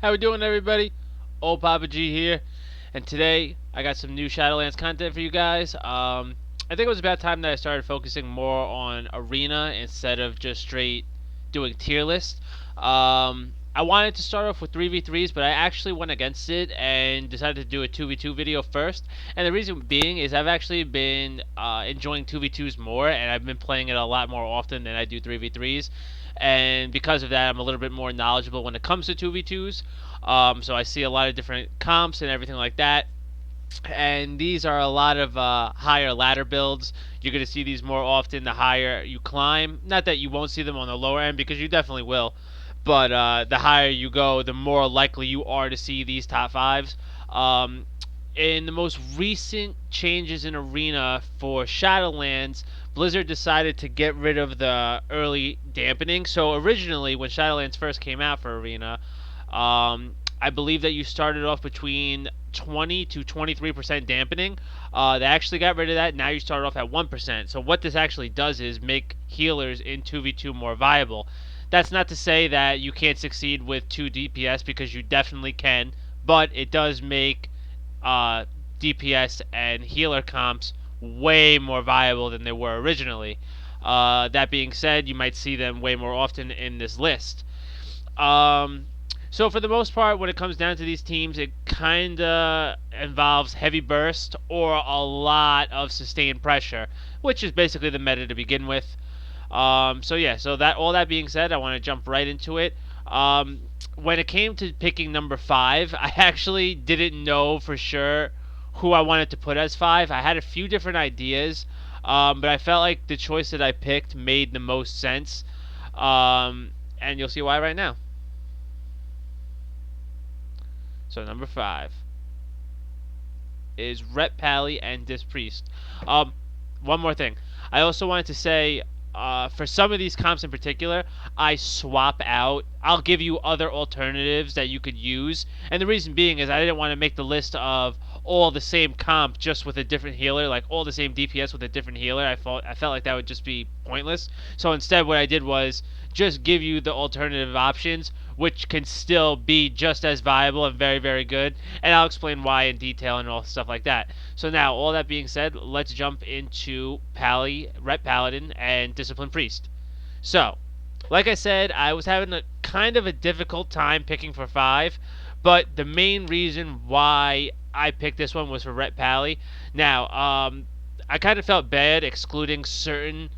How we doing, everybody? Old Papa G here, and today I got some new Shadowlands content for you guys. I think it was about time that I started focusing more on arena instead of just straight doing tier list. I wanted to start off with 3v3s, but I actually went against it and decided to do a 2v2 video first. And the reason being is I've actually been enjoying 2v2s more, and I've been playing it a lot more often than I do 3v3s. And because of that, I'm a little bit more knowledgeable when it comes to 2v2s. So I see a lot of different comps and everything like that. And these are a lot of higher ladder builds. You're going to see these more often the higher you climb. Not that you won't see them on the lower end, because you definitely will. But the higher you go, the more likely you are to see these top fives. In the most recent changes in Arena for Shadowlands, Blizzard decided to get rid of the early dampening. So originally, when Shadowlands first came out for Arena, I believe that you started off between 20 to 23% dampening. They actually got rid of that. Now you start off at 1%. So what this actually does is make healers in 2v2 more viable. That's not to say that you can't succeed with 2 DPS, because you definitely can, but it does make DPS and healer comps way more viable than they were originally. That being said, you might see them way more often in this list. So for the most part, when it comes down to these teams, it kind of involves heavy burst or a lot of sustained pressure, which is basically the meta to begin with. So that all that being said, I want to jump right into it. When it came to picking number 5, I actually didn't know for sure who I wanted to put as 5. I had a few different ideas, but I felt like the choice that I picked made the most sense, and you'll see why right now. So number 5 is Ret Pally and Dis Priest. One more thing. I also wanted to say, for some of these comps in particular, I swap out. I'll give you other alternatives that you could use. And the reason being is I didn't want to make the list of all the same comp just with a different healer, like all the same DPS with a different healer. I felt like that would just be pointless. So instead what I did was just give you the alternative options, which can still be just as viable and very, very good. And I'll explain why in detail and all stuff like that. So now, all that being said, let's jump into Ret Paladin and Discipline Priest. So, like I said, I was having a kind of a difficult time picking for 5, but the main reason why I picked this one was for Ret Pally. Now, I kind of felt bad excluding certain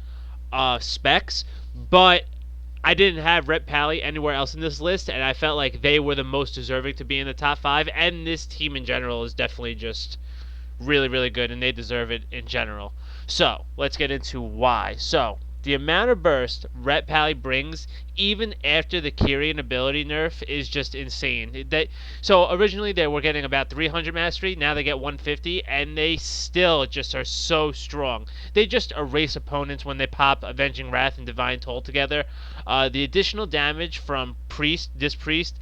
specs, but I didn't have Ret Pally anywhere else in this list, and I felt like they were the most deserving to be in the top 5, and this team in general is definitely just really, really good, and they deserve it in general. So, let's get into why. So, the amount of burst Ret Pally brings, even after the Kyrian ability nerf, is just insane. So, originally they were getting about 300 mastery, now they get 150, and they still just are so strong. They just erase opponents when they pop Avenging Wrath and Divine Toll together. The additional damage from Dis Priest,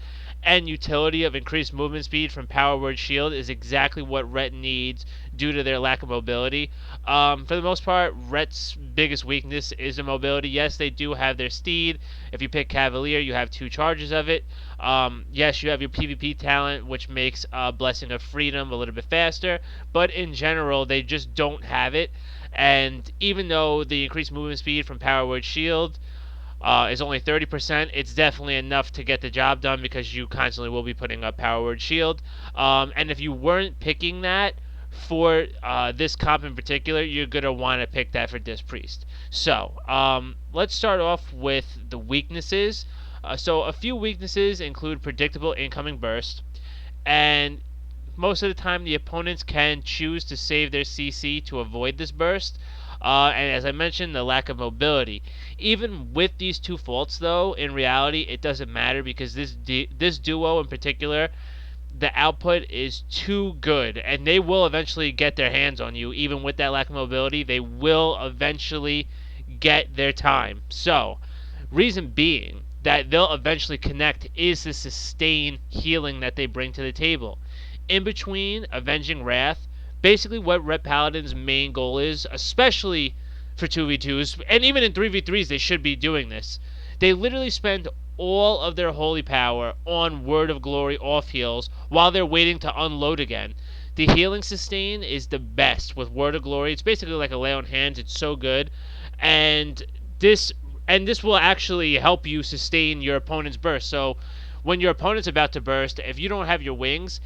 and utility of increased movement speed from Power Word Shield is exactly what Ret needs due to their lack of mobility. For the most part, Ret's biggest weakness is the mobility. Yes, they do have their steed. If you pick Cavalier, you have 2 charges of it. Yes, you have your PvP talent, which makes Blessing of Freedom a little bit faster, but in general, they just don't have it. And even though the increased movement speed from Power Word Shield is only 30%, it's definitely enough to get the job done, because you constantly will be putting up Power Word Shield. And if you weren't picking that for this comp in particular, you're going to want to pick that for Dis Priest. So, let's start off with the weaknesses. So a few weaknesses include predictable incoming burst, and most of the time the opponents can choose to save their CC to avoid this burst. And as I mentioned, the lack of mobility. Even with these 2 faults, though, in reality, it doesn't matter, because this duo in particular, the output is too good, and they will eventually get their hands on you. Even with that lack of mobility, they will eventually get their time. So, reason being that they'll eventually connect is the sustained healing that they bring to the table. In between Avenging Wrath, basically what Ret Paladin's main goal is, especially for 2v2s, and even in 3v3s they should be doing this. They literally spend all of their holy power on Word of Glory off heals while they're waiting to unload again. The healing sustain is the best with Word of Glory. It's basically like a lay on hands. It's so good, and this this will actually help you sustain your opponent's burst. So when your opponent's about to burst, if you don't have your wings,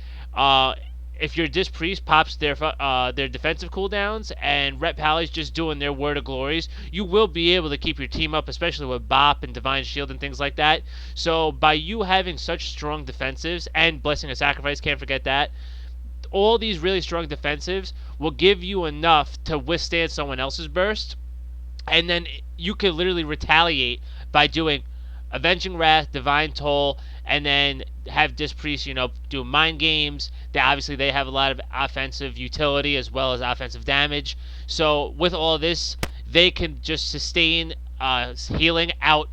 if your Disc Priest pops their defensive cooldowns and Ret Pally's just doing their Word of Glories, you will be able to keep your team up, especially with Bop and Divine Shield and things like that. So by you having such strong defensives and Blessing of Sacrifice, can't forget that, all these really strong defensives will give you enough to withstand someone else's burst, and then you could literally retaliate by doing Avenging Wrath, Divine Toll, and then have Disc Priest, do mind games. Obviously they have a lot of offensive utility as well as offensive damage. So with all this, they can just sustain healing out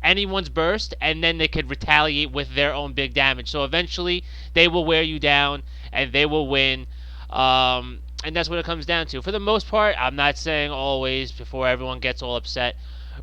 anyone's burst, and then they could retaliate with their own big damage. So eventually they will wear you down and they will win. And that's what it comes down to. For the most part, I'm not saying always before everyone gets all upset.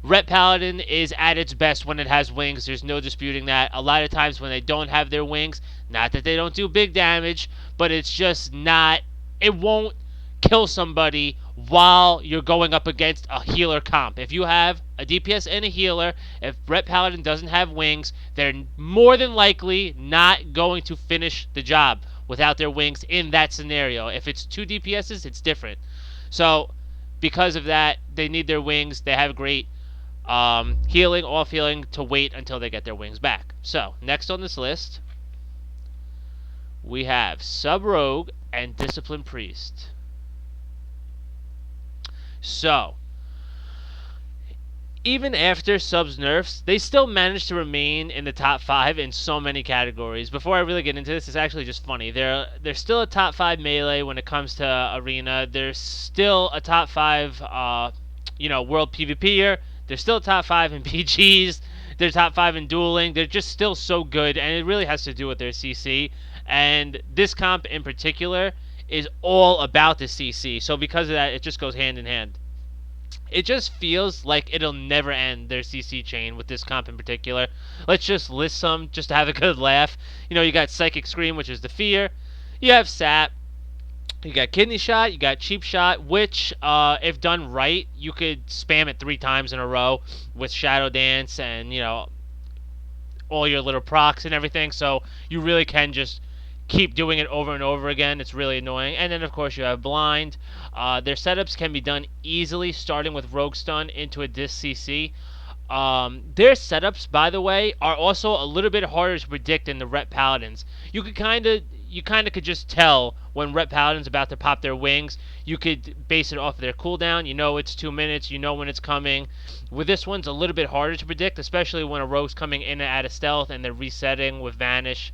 Ret Paladin is at its best when it has wings. There's no disputing that. A lot of times when they don't have their wings, not that they don't do big damage, but it's just not, it won't kill somebody while you're going up against a healer comp. If you have a DPS and a healer, if Ret Paladin doesn't have wings, they're more than likely not going to finish the job without their wings in that scenario. If it's 2 DPSs, it's different. So because of that, they need their wings. They have great healing, off healing to wait until they get their wings back. So next on this list, we have Sub Rogue and Discipline Priest. So even after Sub's nerfs, they still managed to remain in the top 5 in so many categories. Before I really get into this, it's actually just funny. They're still a top 5 melee when it comes to arena. They're still a top 5 world PvPer. They're still top 5 in PGs. They're top 5 in dueling. They're just still so good, and it really has to do with their CC. And this comp in particular is all about the CC. So because of that, it just goes hand in hand. It just feels like it'll never end, their CC chain with this comp in particular. Let's just list some just to have a good laugh. You got Psychic Scream, which is the fear. You have Sap. You got Kidney Shot. You got Cheap Shot, which, if done right, you could spam it 3 times in a row with Shadow Dance and, all your little procs and everything. So you really can just keep doing it over and over again. It's really annoying. And then, of course, you have Blind. Their setups can be done easily, starting with Rogue Stun into a Disc CC. Their setups, by the way, are also a little bit harder to predict than the Ret Paladins. You kind of could just tell when Ret Paladin's about to pop their wings. You could base it off of their cooldown. It's 2 minutes. You know when it's coming. With this one's a little bit harder to predict, especially when a rogue's coming in and out of stealth and they're resetting with Vanish.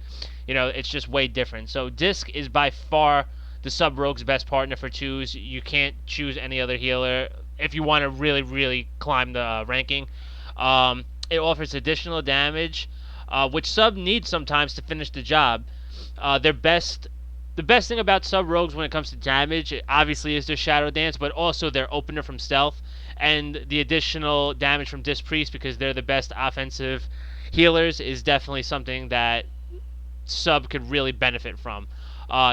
It's just way different. So Disc is by far the Sub-Rogue's best partner for choose. You can't choose any other healer if you want to really, really climb the ranking. It offers additional damage, which Sub needs sometimes to finish the job. The best thing about Sub-Rogues when it comes to damage, obviously, is their Shadow Dance, but also their opener from stealth, and the additional damage from Disc Priest, because they're the best offensive healers, is definitely something that Sub could really benefit from.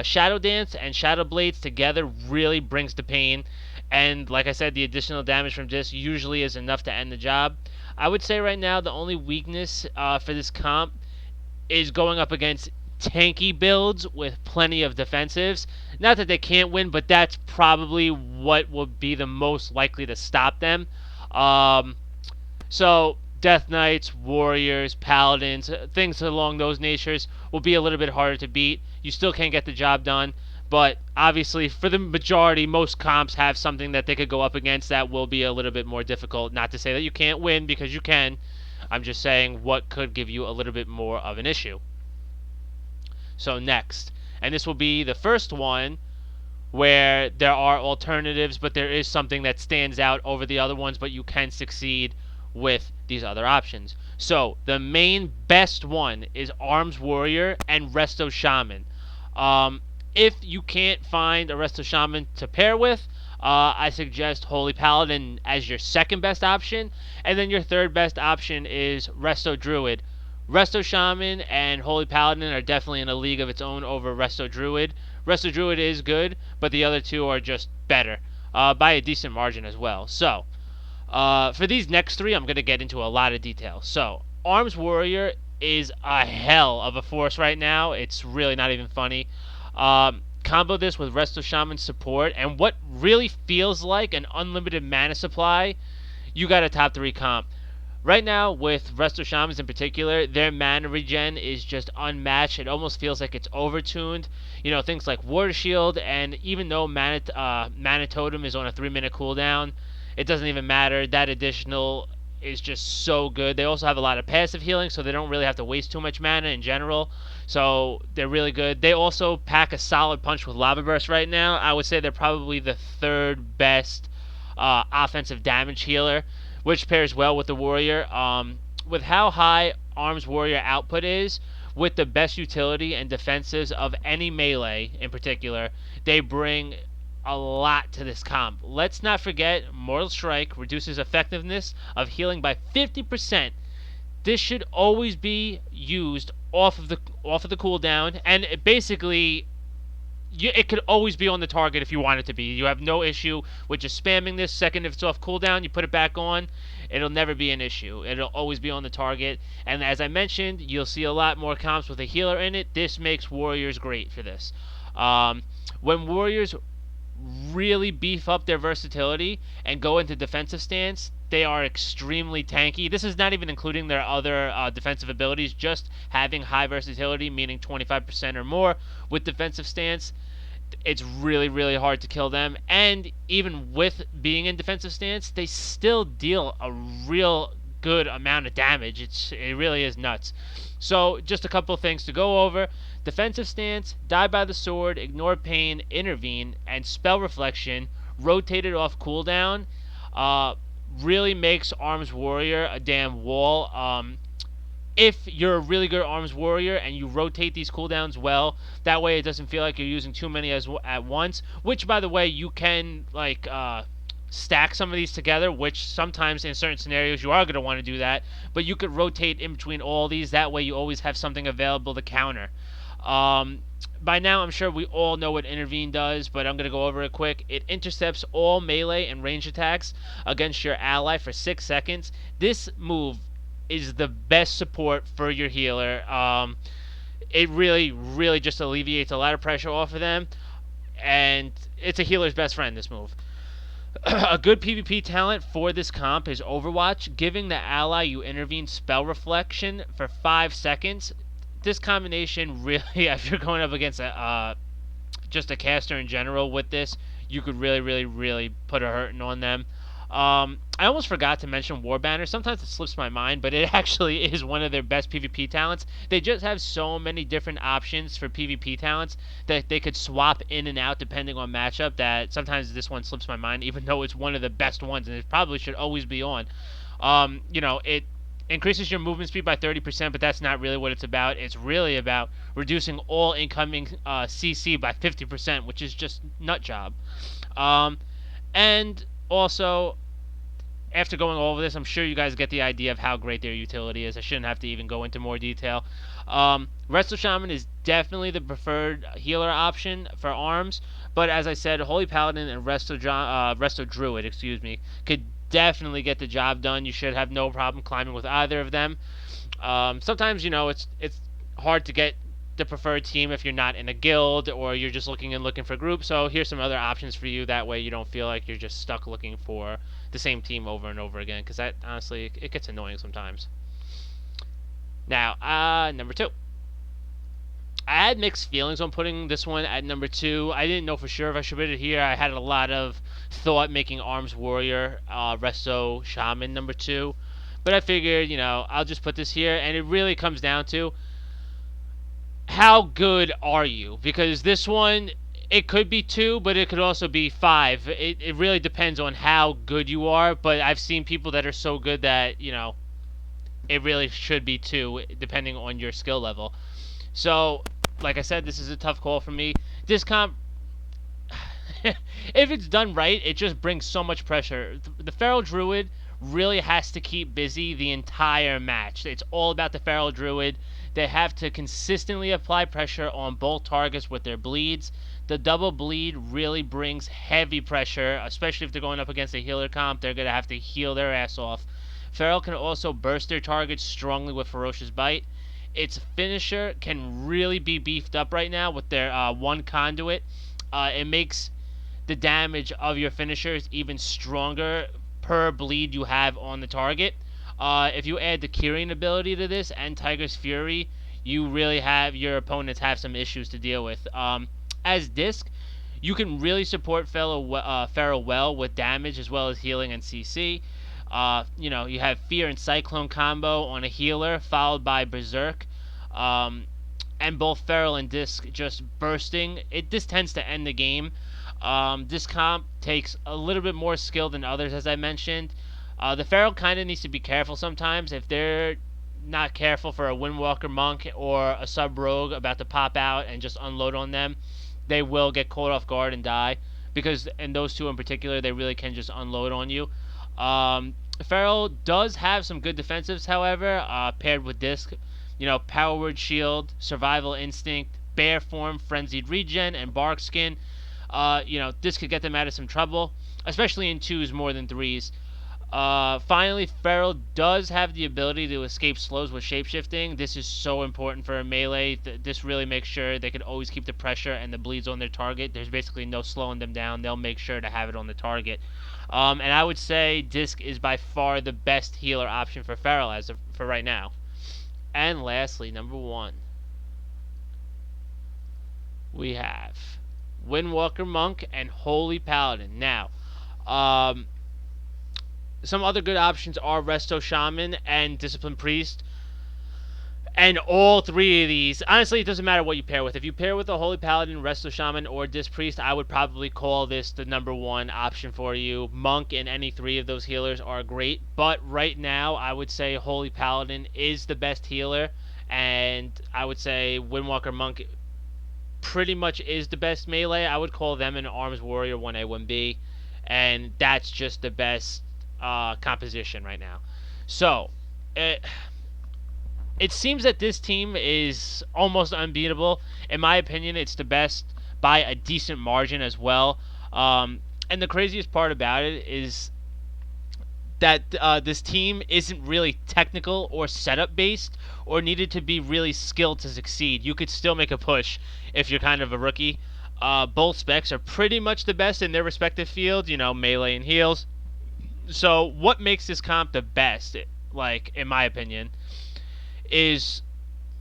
Shadow Dance and Shadow Blades together really brings the pain, and like I said, the additional damage from Disc usually is enough to end the job. I would say right now the only weakness for this comp is going up against tanky builds with plenty of defensives. Not that they can't win, but that's probably what will be the most likely to stop them. So Death Knights, Warriors, Paladins, things along those natures will be a little bit harder to beat. You still can't get the job done, but obviously for the majority, most comps have something that they could go up against that will be a little bit more difficult. Not to say that you can't win, because you can. I'm just saying what could give you a little bit more of an issue. So next, and this will be the first one where there are alternatives, but there is something that stands out over the other ones, but you can succeed with these other options. So the main best one is Arms Warrior and Resto Shaman. If you can't find a Resto Shaman to pair with, I suggest Holy Paladin as your second best option, and then your third best option is Resto Druid. Resto Shaman and Holy Paladin are definitely in a league of its own over Resto Druid. Resto Druid is good, but the other two are just better by a decent margin as well. So, for these next three, I'm going to get into a lot of detail. So, Arms Warrior is a hell of a force right now. It's really not even funny. Combo this with Resto Shaman support, and what really feels like an unlimited mana supply, you got a top 3 comp. Right now, with Resto Shamans in particular, their mana regen is just unmatched. It almost feels like it's overtuned. You know, things like Water Shield, and even though Mana Totem is on a 3-minute cooldown, it doesn't even matter. That additional is just so good. They also have a lot of passive healing, so they don't really have to waste too much mana in general. So they're really good. They also pack a solid punch with Lava Burst right now. I would say they're probably the third best offensive damage healer, which pairs well with the Warrior. With how high Arms Warrior output is, with the best utility and defenses of any melee in particular, they bring a lot to this comp. Let's not forget, Mortal Strike reduces effectiveness of healing by 50%. This should always be used off of the cooldown, and it basically it could always be on the target if you want it to be. You have no issue with just spamming this. Second, if it's off cooldown, you put it back on. It'll never be an issue. It'll always be on the target. And as I mentioned, you'll see a lot more comps with a healer in it. This makes Warriors great for this. When Warriors really beef up their versatility and go into defensive stance, they are extremely tanky. This is not even including their other defensive abilities, just having high versatility, meaning 25% or more with defensive stance. It's really, really hard to kill them. And even with being in defensive stance, they still deal a real good amount of damage. It really is nuts. So just a couple things to go over. Defensive stance, die by the sword, ignore pain, intervene, and spell reflection, rotated off cooldown, really makes Arms Warrior a damn wall. If you're a really good Arms Warrior and you rotate these cooldowns well, that way it doesn't feel like you're using too many at once, which, by the way, you can stack some of these together, which sometimes in certain scenarios you are going to want to do that, but you could rotate in between all these. That way you always have something available to counter. By now, I'm sure we all know what Intervene does, but I'm going to go over it quick. It intercepts all melee and range attacks against your ally for 6 seconds. This move is the best support for your healer. It really, really just alleviates a lot of pressure off of them, and it's a healer's best friend, this move. A good PvP talent for this comp is Overwatch, giving the ally you intervene spell reflection for 5 seconds. This combination really, if you're going up against just a caster in general with this, you could really, really, really put a hurting on them. I almost forgot to mention Warbanner. Sometimes it slips my mind, but it actually is one of their best PvP talents. They just have so many different options for PvP talents that they could swap in and out depending on matchup that sometimes this one slips my mind, even though it's one of the best ones, and it probably should always be on. It increases your movement speed by 30%, but that's not really what it's about. It's really about reducing all incoming CC by 50%, which is just nut job. And also, after going over this, I'm sure you guys get the idea of how great their utility is. I shouldn't have to even go into more detail. Resto Shaman is definitely the preferred healer option for Arms, but as I said, Holy Paladin and Resto Druid, could definitely get the job done. You should have no problem climbing with either of them. Sometimes, it's hard to get the preferred team if you're not in a guild or you're just looking for groups. So here's some other options for you. That way you don't feel like you're just stuck looking for the same team over and over again, because that, honestly, it gets annoying sometimes. Now, number 2. I had mixed feelings on putting this one at number 2. I didn't know for sure if I should put it here. I had a lot of thought making Arms Warrior, Resto Shaman number 2. But I figured, I'll just put this here. And it really comes down to how good are you? Because this one, it could be 2, but it could also be 5. It really depends on how good you are. But I've seen people that are so good that, it really should be 2, depending on your skill level. So, like I said, this is a tough call for me. This comp, if it's done right, it just brings so much pressure. The Feral Druid really has to keep busy the entire match. It's all about the Feral Druid. They have to consistently apply pressure on both targets with their bleeds. The double bleed really brings heavy pressure, especially if they're going up against a healer comp. They're going to have to heal their ass off. Feral can also burst their targets strongly with Ferocious Bite. Its finisher can really be beefed up right now with their one conduit. It makes the damage of your finishers even stronger per bleed you have on the target. If you add the Kyrian ability to this and Tiger's Fury, you really have your opponents have some issues to deal with. As Disc, you can really support Feral well with damage as well as healing and CC. You have Fear and Cyclone combo on a healer, followed by Berserk. And both Feral and Disc just bursting. This tends to end the game. This comp takes a little bit more skill than others, as I mentioned. The Feral kind of needs to be careful sometimes. If they're not careful for a Windwalker Monk or a Sub-Rogue about to pop out and just unload on them, they will get caught off guard and die. Because in those two in particular, they really can just unload on you. Feral does have some good defensives, however, paired with Disc. Power Word Shield, Survival Instinct, Bear Form, Frenzied Regen, and Bark Skin. This could get them out of some trouble, especially in 2s more than 3s. Finally, Feral does have the ability to escape slows with shapeshifting. This is so important for a melee. This really makes sure they can always keep the pressure and the bleeds on their target. There's basically no slowing them down. They'll make sure to have it on the target. And I would say Disc is by far the best healer option for Feral for right now. And lastly, number 1, we have Windwalker Monk and Holy Paladin. Now, some other good options are Resto Shaman and Discipline Priest. And all three of these, honestly, it doesn't matter what you pair with. If you pair with a Holy Paladin, Resto Shaman, or Disc Priest, I would probably call this the number 1 option for you. Monk and any 3 of those healers are great. But right now, I would say Holy Paladin is the best healer. And I would say Windwalker Monk pretty much is the best melee. I would call them an Arms Warrior 1A, 1B. And that's just the best composition right now. So, it seems that this team is almost unbeatable. In my opinion, it's the best by a decent margin as well. And the craziest part about it is that this team isn't really technical or setup based or needed to be really skilled to succeed. You could still make a push if you're kind of a rookie. Both specs are pretty much the best in their respective field, melee and heals. So what makes this comp the best, in my opinion, is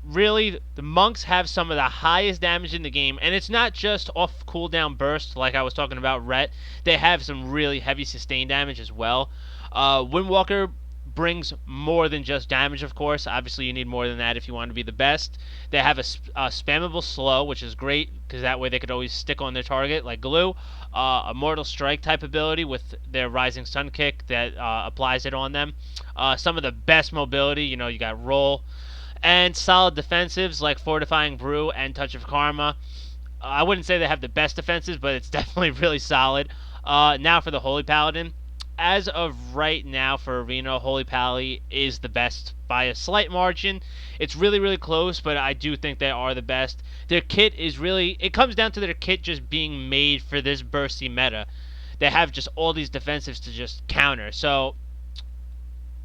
really the monks have some of the highest damage in the game, and it's not just off cooldown burst like I was talking about Rhett. They have some really heavy sustain damage as well. Windwalker brings more than just damage, of course. Obviously, you need more than that if you want to be the best. They have a spammable slow, which is great, because that way they could always stick on their target like glue. A Mortal Strike type ability with their Rising Sun Kick that applies it on them. Some of the best mobility, you got Roll. And solid defensives like Fortifying Brew and Touch of Karma. I wouldn't say they have the best defenses, but it's definitely really solid. Now for the Holy Paladin. As of right now for Arena, Holy Pally is the best by a slight margin. It's really, really close, but I do think they are the best. Their kit is really... It comes down to their kit just being made for this bursty meta. They have just all these defensives to just counter. So,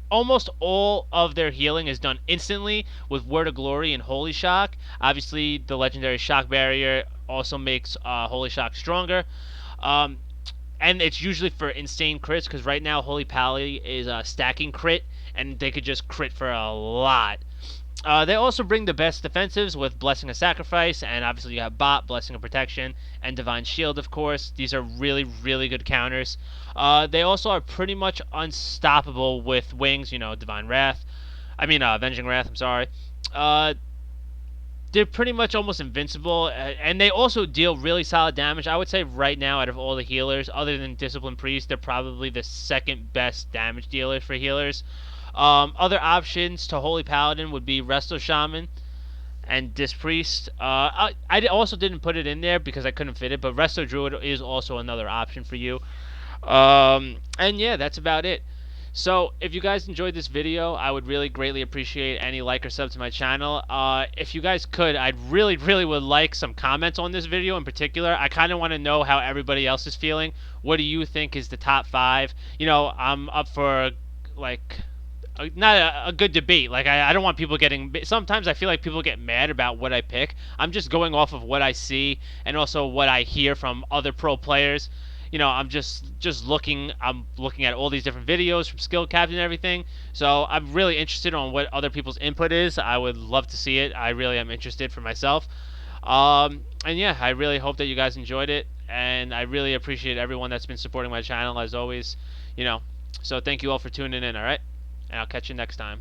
almost all of their healing is done instantly with Word of Glory and Holy Shock. Obviously, the legendary Shock Barrier also makes Holy Shock stronger. And it's usually for insane crits, because right now Holy Pally is stacking crit, and they could just crit for a lot. They also bring the best defensives with Blessing of Sacrifice, and obviously you have Bot, Blessing of Protection, and Divine Shield, of course. These are really, really good counters. They also are pretty much unstoppable with Wings, Divine Wrath. Avenging Wrath, I'm sorry. They're pretty much almost invincible, and they also deal really solid damage. I would say right now, out of all the healers, other than Discipline Priest, they're probably the second best damage dealers for healers. Other options to Holy Paladin would be Resto Shaman, and Disc Priest. I also didn't put it in there because I couldn't fit it, but Resto Druid is also another option for you. And yeah, that's about it. So, if you guys enjoyed this video, I would really greatly appreciate any like or sub to my channel. If you guys could, I'd really would like some comments on this video in particular. I kind of want to know how everybody else is feeling. What do you think is the top 5? You know, I'm up for, like, not a good debate. Like, I don't want people getting. Sometimes I feel like people get mad about what I pick. I'm just going off of what I see and also what I hear from other pro players. You know, I'm just looking. I'm looking at all these different videos from skill caps and everything. So I'm really interested on what other people's input is. I would love to see it. I really am interested for myself. And yeah, I really hope that you guys enjoyed it, and I really appreciate everyone that's been supporting my channel as always. You know, so thank you all for tuning in. All right, and I'll catch you next time.